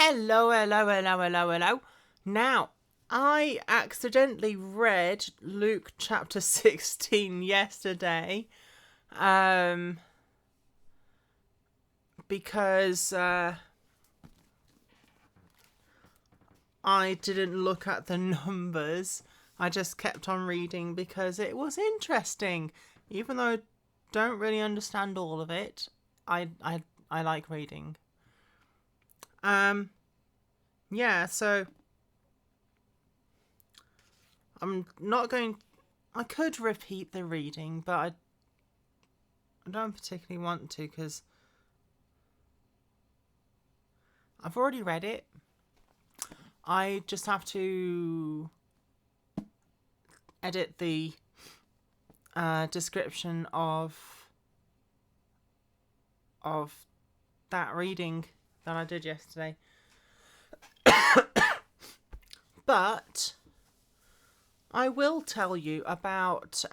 Hello, hello, hello, hello, hello. Now, I accidentally read Luke chapter 16 yesterday um, because I didn't look at the numbers. I just kept on reading because it was interesting. Even though I don't really understand all of it, I like reading. Um, yeah, so I'm not going. I could repeat the reading, but I don't particularly want to because I've already read it. I just have to edit the description of that reading that I did yesterday. But I will tell you about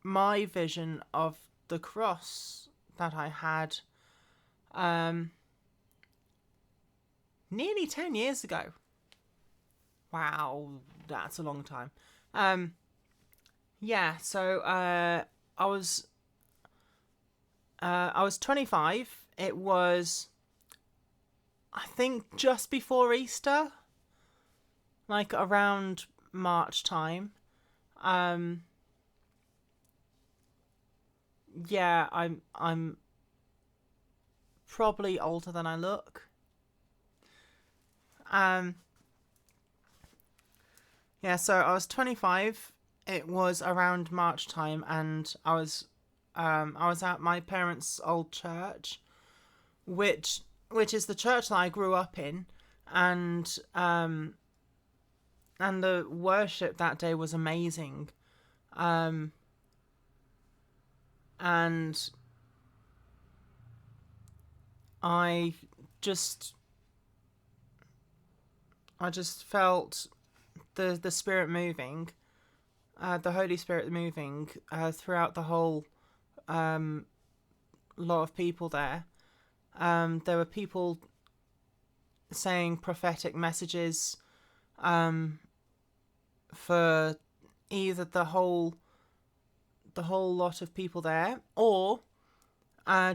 my vision of the cross that I had nearly 10 years ago. Wow, that's a long time. Yeah, so I was 25. It was, I think, just before Easter, like around March time. Um, yeah, I'm probably older than I look. Um, yeah, so I was 25. It was around March time, and I was at my parents' old church, which is the church that I grew up in, and the worship that day was amazing, and I just I just felt the Spirit moving, the Holy Spirit moving throughout the whole lot of people there. There were people saying prophetic messages for either the whole lot of people there, or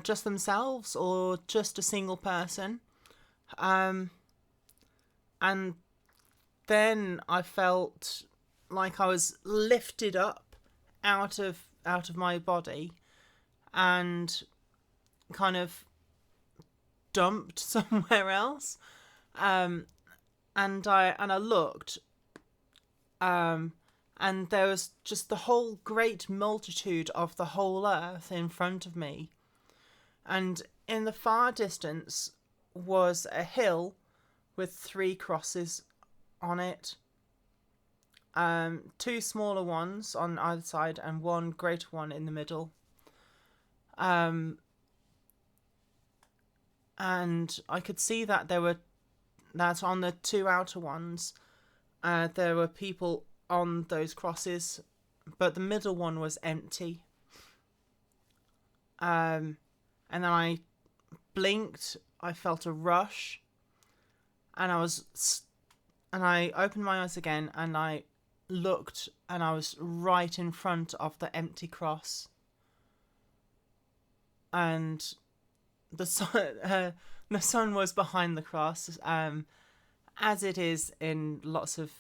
just themselves, or just a single person. And then I felt like I was lifted up out of my body and kind of dumped somewhere else. And I looked, and there was just the whole great multitude of the whole earth in front of me, and in the far distance was a hill with 3 crosses on it. Two smaller ones on either side and one greater one in the middle. And I could see that that on the 2 outer ones, there were people on those crosses, but the middle one was empty. And then I blinked, I felt a rush, and I opened my eyes again, and I looked, and I was right in front of the empty cross. And the sun was behind the cross, as it is in lots of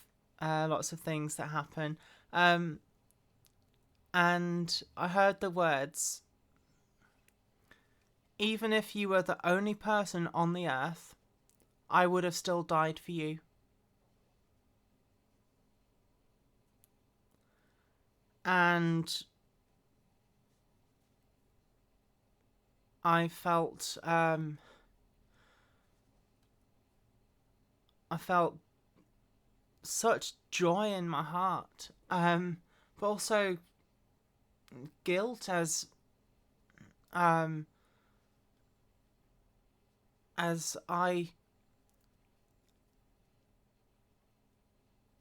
things that happen. And I heard the words, "Even if you were the only person on the earth, I would have still died for you." And I felt such joy in my heart, but also guilt, as I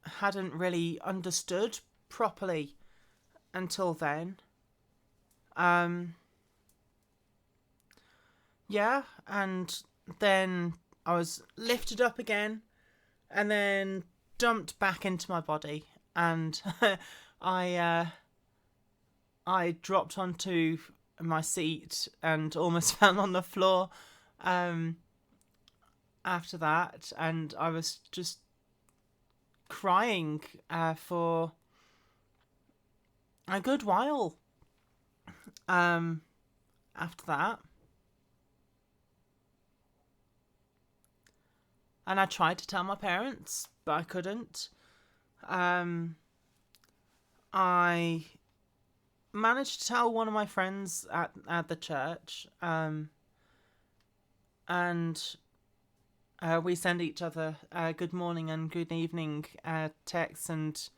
hadn't really understood properly until then. Um, yeah, and then I was lifted up again and then dumped back into my body, and I I dropped onto my seat and almost fell on the floor um, after that, and I was just crying for a good while after that. And I tried to tell my parents, but I couldn't. I managed to tell one of my friends at the church, and we send each other good morning and good evening texts and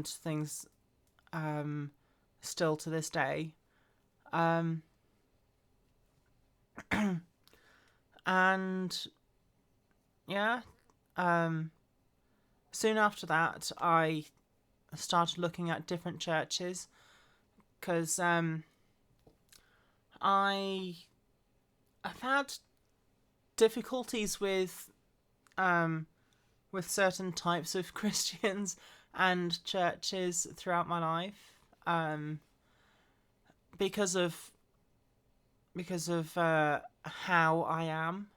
things still to this day. And yeah, soon after that, I started looking at different churches because I've had difficulties with certain types of Christians and churches throughout my life, because of how I am.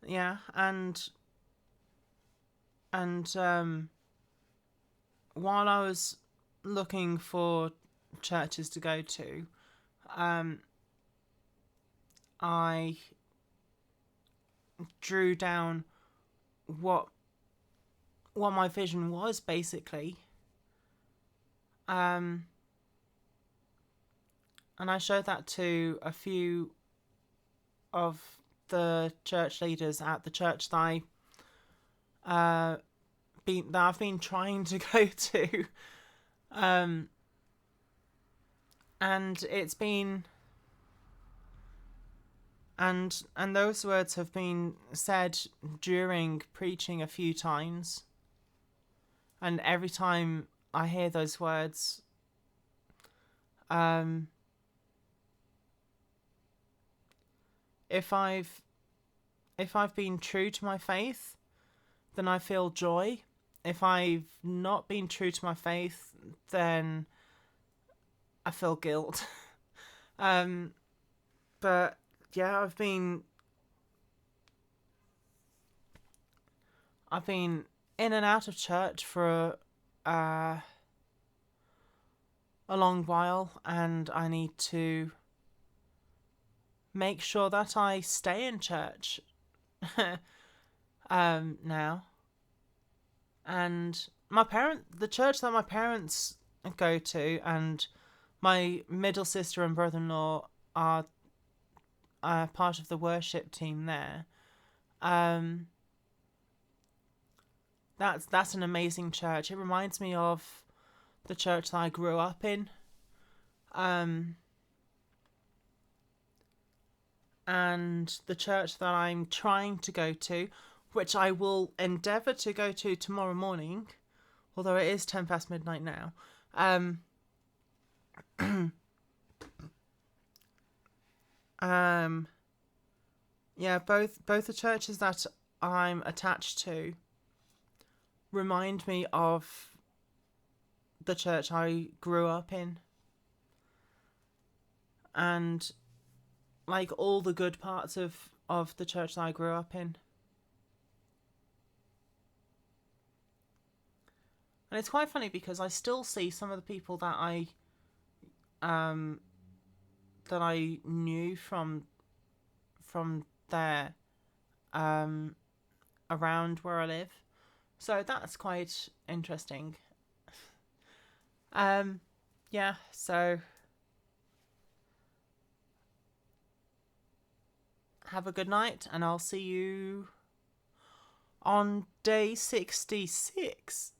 Yeah, and while I was looking for churches to go to, I drew down what my vision was, basically. And I showed that to a few of the church leaders at the church that I've been trying to go to, and it's been and those words have been said during preaching a few times, and every time I hear those words, if I've been true to my faith, then I feel joy. If I've not been true to my faith, then I feel guilt. But yeah, I've been in and out of church for a long while, and I need to make sure that I stay in church now. And the church that my parents go to, and my middle sister and brother-in-law are part of the worship team there. That's an amazing church. It reminds me of the church that I grew up in. And the church that I'm trying to go to, which I will endeavour to go to tomorrow morning, although it is 10 past midnight now. Yeah, both the churches that I'm attached to remind me of the church I grew up in, and like all the good parts of the church that I grew up in. And it's quite funny because I still see some of the people that I knew from there around where I live. So that's quite interesting. Yeah, so have a good night, and I'll see you on day 66.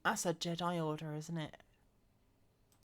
That's a Jedi order, isn't it?